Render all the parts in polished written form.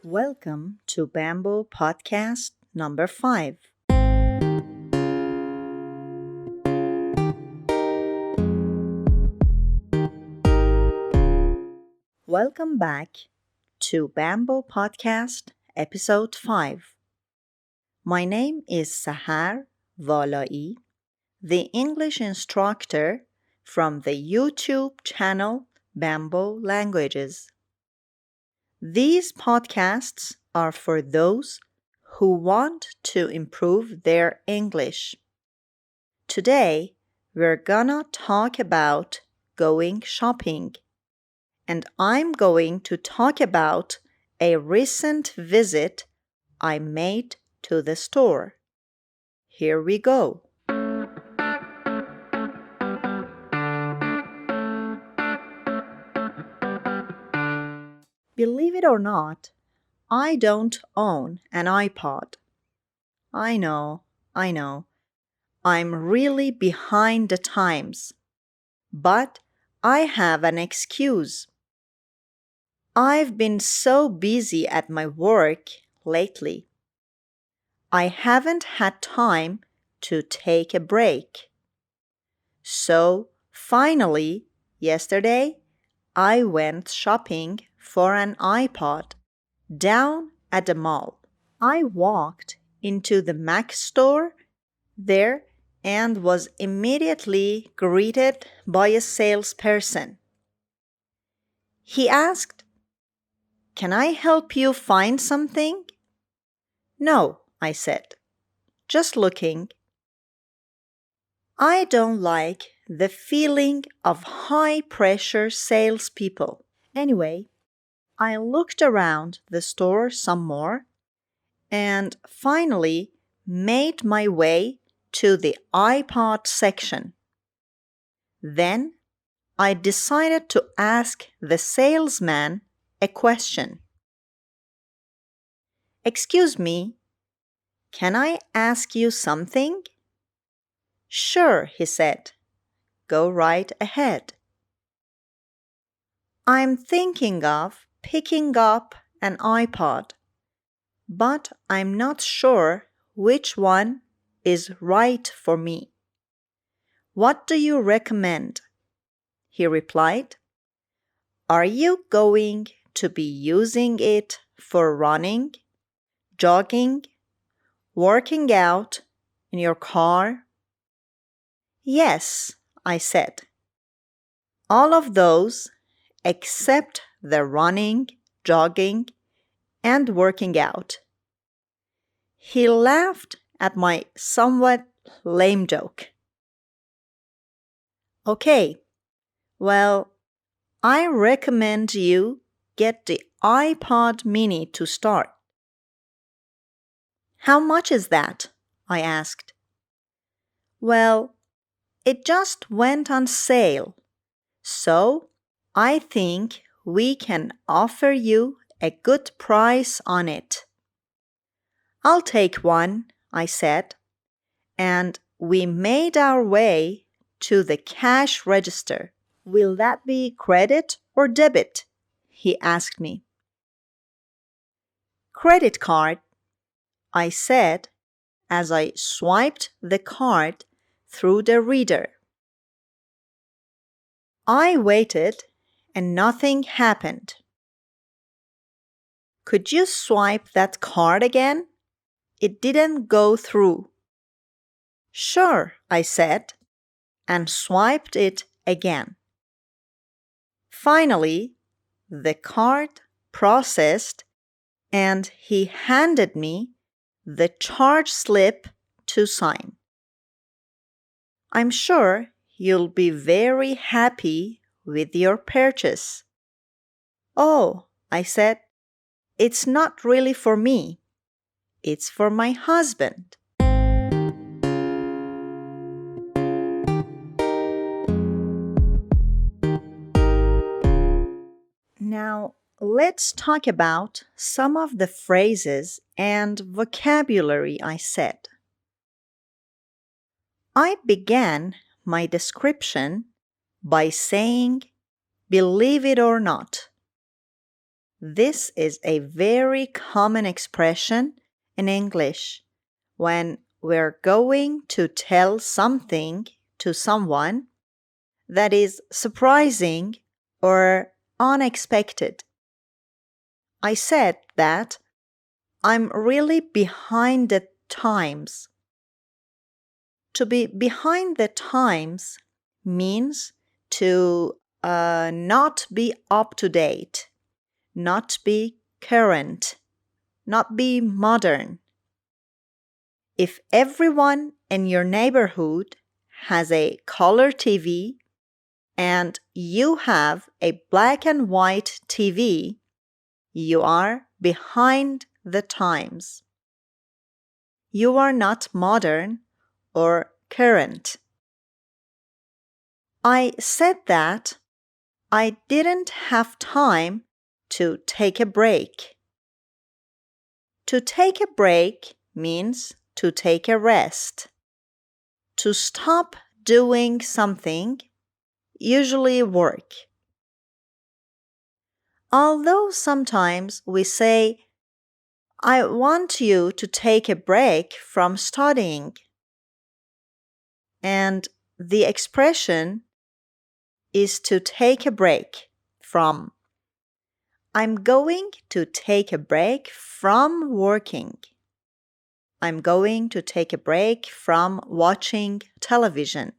Welcome to Bamboo Podcast number 5. Welcome back to Bamboo Podcast episode 5. My name is Sahar Valai, the English instructor from the YouTube channel Bamboo Languages. These podcasts are for those who want to improve their English. Today, we're gonna talk about going shopping, and I'm going to talk about a recent visit I made to the store. Here we go. Believe it or not, I don't own an iPod. I know. I'm really behind the times. But I have an excuse. I've been so busy at my work lately. I haven't had time to take a break. So, finally, yesterday, I went shopping for an iPod down at the mall. I walked into the Mac store there and was immediately greeted by a salesperson. He asked, "Can I help you find something?" "No," I said, "just looking." I don't like the feeling of high-pressure salespeople. Anyway, I looked around the store some more and finally made my way to the iPod section. Then I decided to ask the salesman a question. "Excuse me, can I ask you something?" "Sure," he said. "Go right ahead." "I'm thinking of picking up an iPod, but I'm not sure which one is right for me. What do you recommend?" He replied, "Are you going to be using it for running, jogging, working out in your car?" "Yes," I said. "All of those except the running, jogging, and working out." He laughed at my somewhat lame joke. "Okay, well, I recommend you get the iPod mini to start." "How much is that?" I asked. "Well, it just went on sale, so I think we can offer you a good price on it." "I'll take one," I said, and we made our way to the cash register. "Will that be credit or debit?" he asked me. "Credit card," I said as I swiped the card through the reader. I waited and nothing happened. "Could you swipe that card again? It didn't go through." "Sure," I said, and swiped it again. Finally, the card processed and he handed me the charge slip to sign. "I'm sure you'll be very happy with your purchase." "Oh," I said, "it's not really for me. It's for my husband." Now, let's talk about some of the phrases and vocabulary I said. I began my description by saying, "Believe it or not." This is a very common expression in English when we're going to tell something to someone that is surprising or unexpected. I said that I'm really behind the times. To be behind the times means to not be up to date, not be current, not be modern. If everyone in your neighborhood has a color TV and you have a black and white TV, you are behind the times. You are not modern or current. I said that I didn't have time to take a break. To take a break means to take a rest. To stop doing something, usually work. Although sometimes we say, I want you to take a break from studying. And the expression is to take a break from. I'm going to take a break from working. I'm going to take a break from watching television.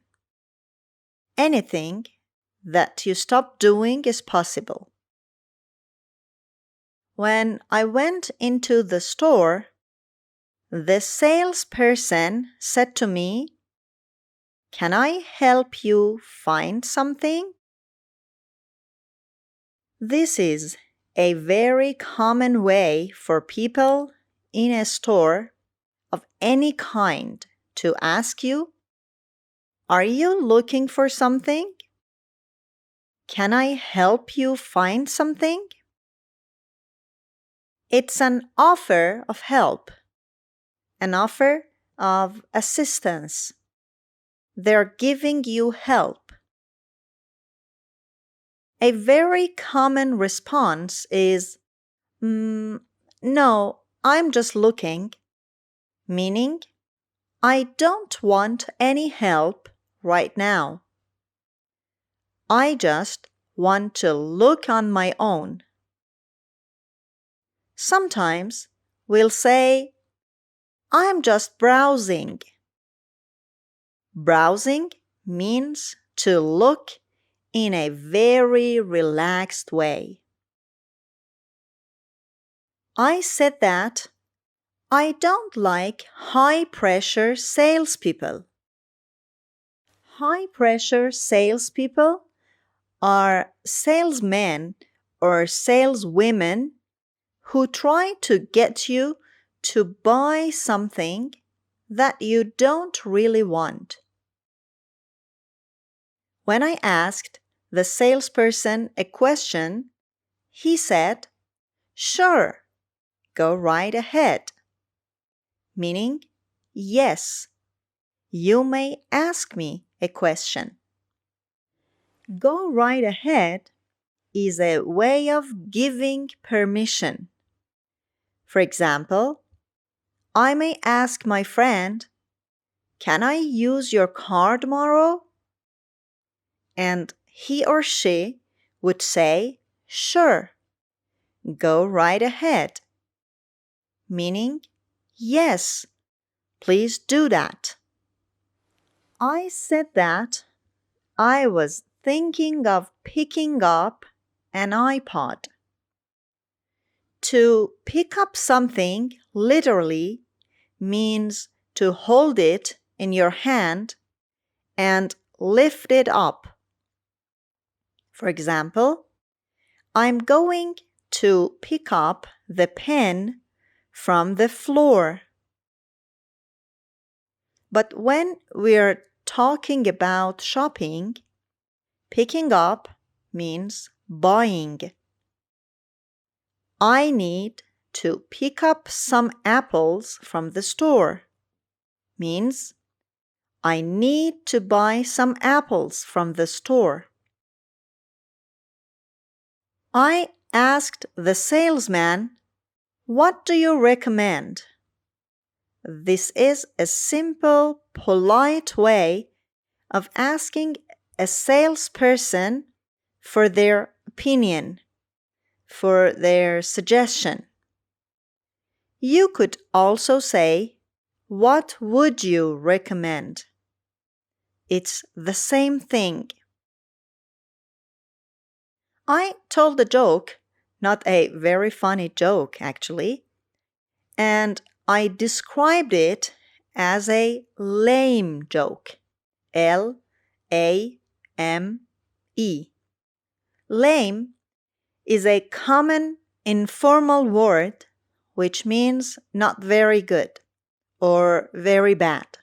Anything that you stop doing is possible. When I went into the store, the salesperson said to me, "Can I help you find something?" This is a very common way for people in a store of any kind to ask you, "Are you looking for something? Can I help you find something?" It's an offer of help, an offer of assistance. They're giving you help. A very common response is, "No, I'm just looking," meaning, I don't want any help right now. I just want to look on my own. Sometimes we'll say, I'm just browsing. Browsing means to look in a very relaxed way. I said that I don't like high-pressure salespeople. High-pressure salespeople are salesmen or saleswomen who try to get you to buy something that you don't really want. When I asked the salesperson a question, he said, "Sure, go right ahead," meaning, yes, you may ask me a question. Go right ahead is a way of giving permission. For example, I may ask my friend, "Can I use your car tomorrow?" And he or she would say, "Sure, go right ahead," meaning, yes, please do that. I said that I was thinking of picking up an iPod. To pick up something literally means to hold it in your hand and lift it up. For example, I'm going to pick up the pen from the floor. But when we're talking about shopping, picking up means buying. I need to pick up some apples from the store means I need to buy some apples from the store. I asked the salesman, "What do you recommend?" This is a simple, polite way of asking a salesperson for their opinion, for their suggestion. You could also say, "What would you recommend?" It's the same thing. I told a joke, not a very funny joke actually, and I described it as a lame joke. L-A-M-E. Lame is a common informal word which means not very good or very bad.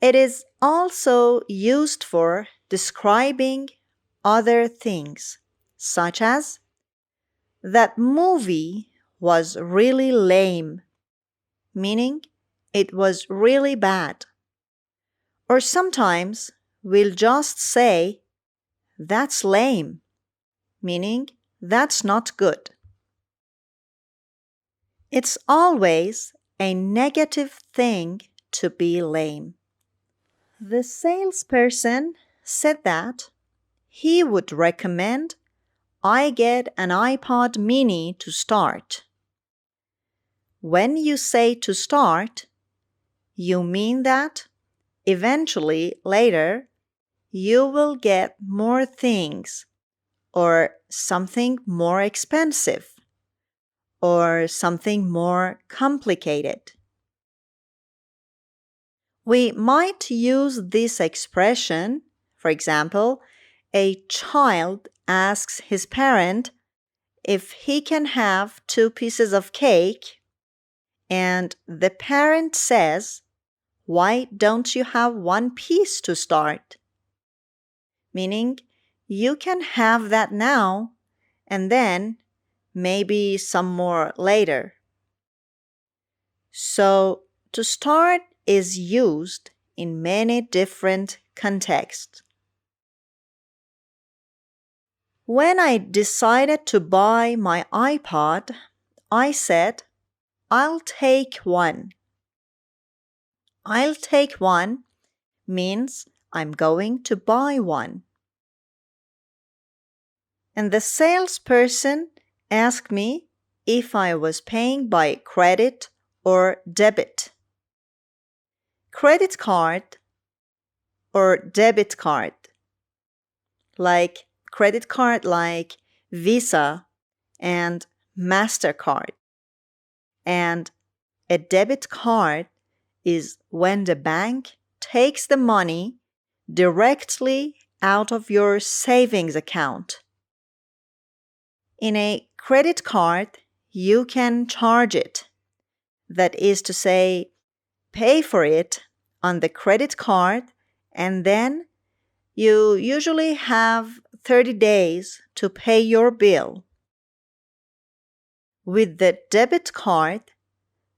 It is also used for describing other things, such as, "That movie was really lame," meaning it was really bad. Or sometimes we'll just say, "That's lame," meaning that's not good. It's always a negative thing to be lame. The salesperson said that he would recommend I get an iPod mini to start. When you say to start, you mean that eventually later you will get more things or something more expensive or something more complicated. We might use this expression, for example, a child asks his parent if he can have 2 pieces of cake, and the parent says, "Why don't you have 1 piece to start?" Meaning, you can have that now, and then maybe some more later. So, to start is used in many different contexts. When I decided to buy my iPod, I said, "I'll take one." "I'll take one" means I'm going to buy one. And the salesperson asked me if I was paying by credit or debit. Credit card or debit card. Like credit card like Visa and MasterCard. And a debit card is when the bank takes the money directly out of your savings account. In a credit card, you can charge it. That is to say, pay for it on the credit card, and then you usually have 30 days to pay your bill. With the debit card,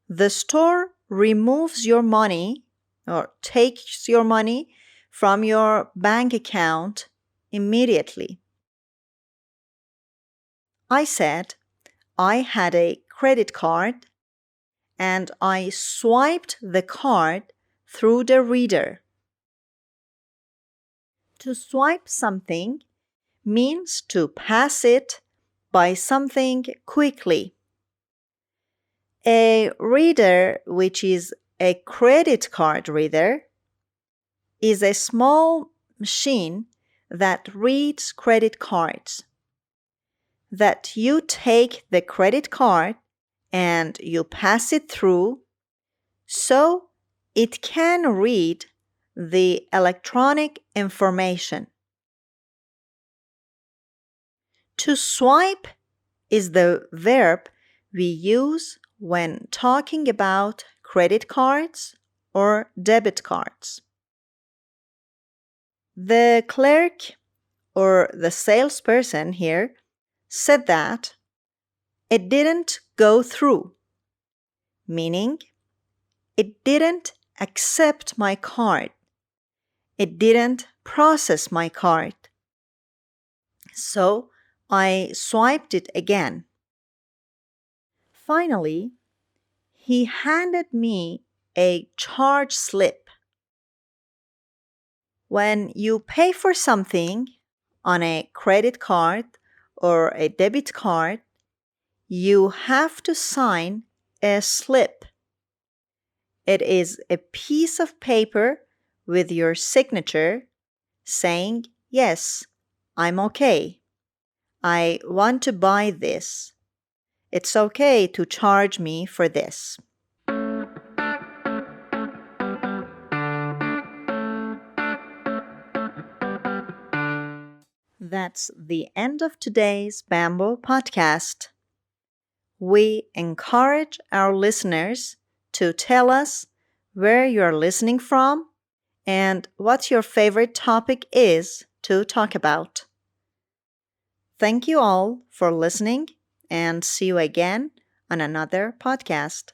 the store removes your money or takes your money from your bank account immediately. I said I had a credit card and I swiped the card through the reader. To swipe something means to pass it by something quickly. A reader, which is a credit card reader, is a small machine that reads credit cards. That you take the credit card and you pass it through so it can read the electronic information. To swipe is the verb we use when talking about credit cards or debit cards. The clerk or the salesperson here said that it didn't go through, meaning it didn't accept my card. It didn't process my card. So I swiped it again. Finally, he handed me a charge slip. When you pay for something on a credit card or a debit card, you have to sign a slip. It is a piece of paper with your signature saying, yes, I'm okay. I want to buy this. It's okay to charge me for this. That's the end of today's Bamboo podcast. We encourage our listeners to tell us where you're listening from and what your favorite topic is to talk about. Thank you all for listening and see you again on another podcast.